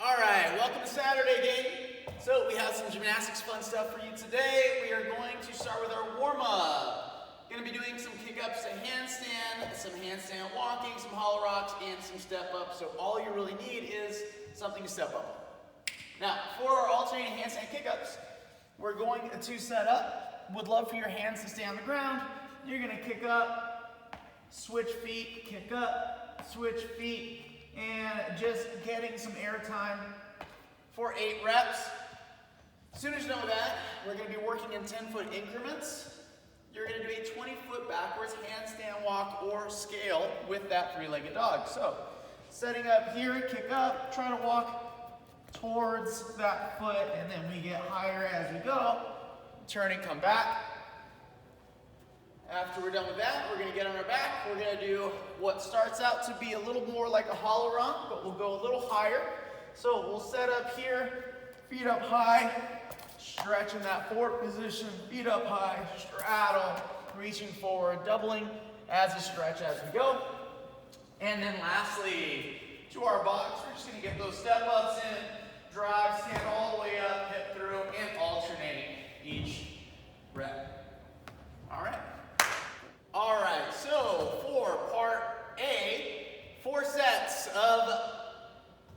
All right, welcome to Saturday, gang. So we have some gymnastics fun stuff for you today. We are going to start with our warm-up. Going to be doing some kick-ups, a handstand, some handstand walking, some hollow rocks, and some step-ups. So all you really need is something to step up. Now, for our alternating handstand kick-ups, we're going to set up. Would love for your hands to stay on the ground. You're going to kick up, switch feet, kick up, switch feet, and just getting some air time for 8 reps. As soon as you're done with that, we're going to be working in 10-foot increments. You're going to do a 20-foot backwards handstand walk or scale with that 3-legged dog. So, setting up here, kick up, try to walk towards that foot, and then we get higher as we go. Turn and come back. After we're done with that, we're going to get on our back. We're going to do what starts out to be a little more like a hollow rock, but we'll go a little higher. So we'll set up here, feet up high, stretch in that forward position, feet up high, straddle, reaching forward, doubling as a stretch as we go. And then lastly, to our box, we're just going to get those step ups in, drive, stand all the way up, hip through, and alternating each rep. All right. All right, so for part A, 4 sets of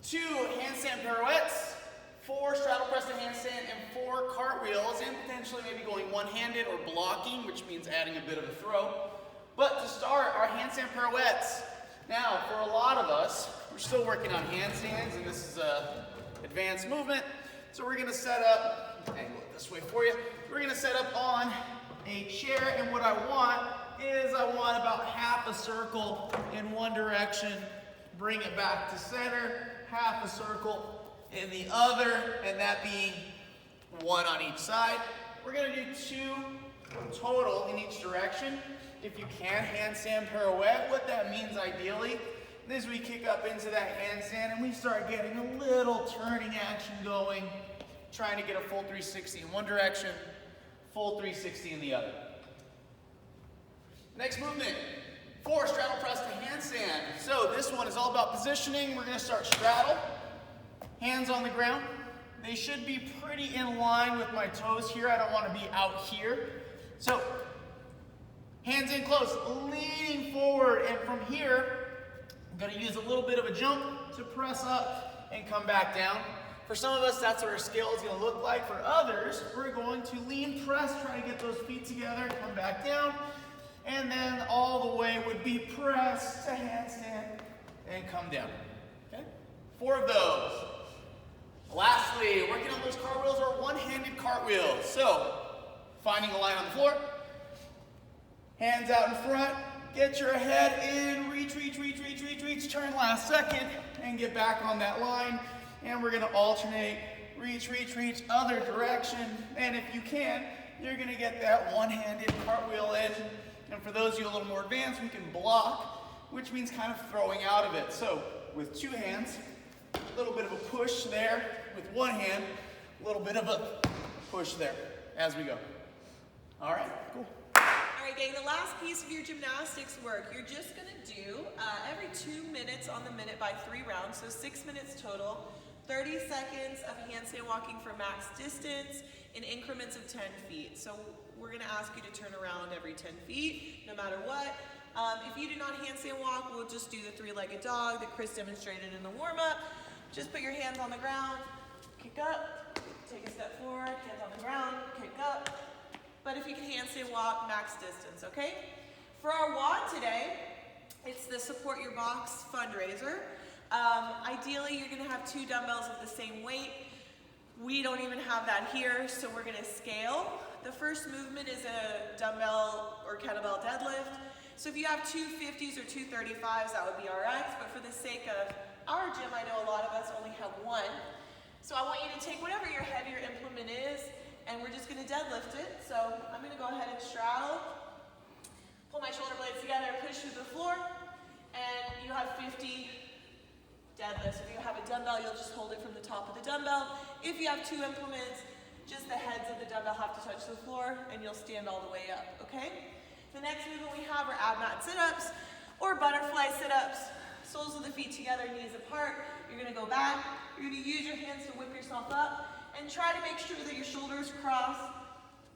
2 handstand pirouettes, 4 straddle press to handstand, and 4 cartwheels, and potentially maybe going one-handed or blocking, which means adding a bit of a throw. But to start, our handstand pirouettes. Now, for a lot of us, we're still working on handstands, and this is a advanced movement. So we're gonna set up, angle it this way for you. We're gonna set up on a chair, and what I want about half a circle in one direction, bring it back to center, half a circle in the other, and that being 1 on each side. We're going to do 2 total in each direction. If you can, handstand pirouette. What that means ideally is we kick up into that handstand and we start getting a little turning action going, trying to get a full 360 in one direction, full 360 in the other. Next movement, 4 straddle press to handstand. So this one is all about positioning. We're going to start straddle, hands on the ground. They should be pretty in line with my toes here. I don't want to be out here. So hands in close, leaning forward, and from here, I'm going to use a little bit of a jump to press up and come back down. For some of us, that's what our scale is going to look like. For others, we're going to lean press, try to get those feet together, come back down. And then all the way would be press to handstand and come down. Okay? 4 of those. Lastly, working on those cartwheels or one-handed cartwheels. So, finding a line on the floor, hands out in front, get your head in, reach, turn last second, and get back on that line. And we're gonna alternate, reach, other direction. And if you can, you're gonna get that one-handed cartwheel in. And for those of you a little more advanced, we can block, which means kind of throwing out of it. So with 2 hands, a little bit of a push there. With 1 hand, a little bit of a push there as we go. All right, cool. All right, gang, the last piece of your gymnastics work, you're just gonna do every 2 minutes on the minute by 3 rounds, so 6 minutes total, 30 seconds of handstand walking for max distance in increments of 10 feet. So we're gonna ask you to turn around every 10 feet, no matter what. If you do not handstand walk, we'll just do the 3-legged dog that Chris demonstrated in the warm-up. Just put your hands on the ground, kick up, take a step forward, hands on the ground, kick up. But if you can handstand walk, max distance, okay? For our WOD today, it's the Support Your Box fundraiser. Ideally, you're gonna have 2 dumbbells of the same weight. We don't even have that here, so we're gonna scale. The first movement is a dumbbell or kettlebell deadlift. So if you have 2 50s or 2 35s, that would be RX, but for the sake of our gym, I know a lot of us only have 1. So I want you to take whatever your heavier implement is, and we're just gonna deadlift it. So I'm gonna go ahead and straddle, pull my shoulder blades together, push through the floor, and you have 50 deadlifts. If you have a dumbbell, you'll just hold it from the top of the dumbbell. If you have 2 implements, just the heads of the dumbbell have to touch the floor, and you'll stand all the way up, okay? The next movement we have are ab mat sit-ups or butterfly sit-ups. soles of the feet together, knees apart. You're gonna go back. You're gonna use your hands to whip yourself up and try to make sure that your shoulders cross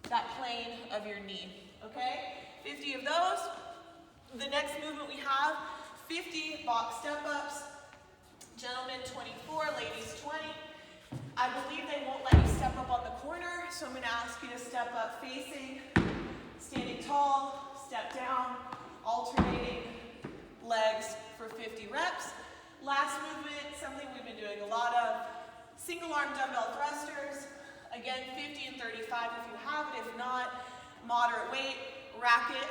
that plane of your knee, okay? 50 of those. The next movement we have, 50 box step-ups. Gentlemen, 24, ladies, 20. I believe they won't let you step up on the corner, so I'm gonna ask you to step up facing, standing tall, step down, alternating legs for 50 reps. Last movement, something we've been doing a lot of, single arm dumbbell thrusters. Again, 50 and 35 if you have it. If not, moderate weight, rack it,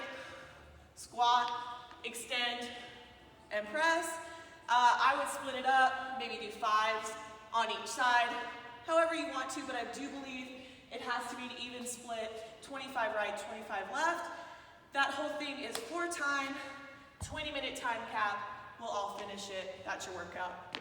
squat, extend, and press. I would split it up, maybe do 5s on each side, however you want to, but I do believe it has to be an even split, 25 right, 25 left. That whole thing is 4 time, 20-minute time cap. We'll all finish it. That's your workout.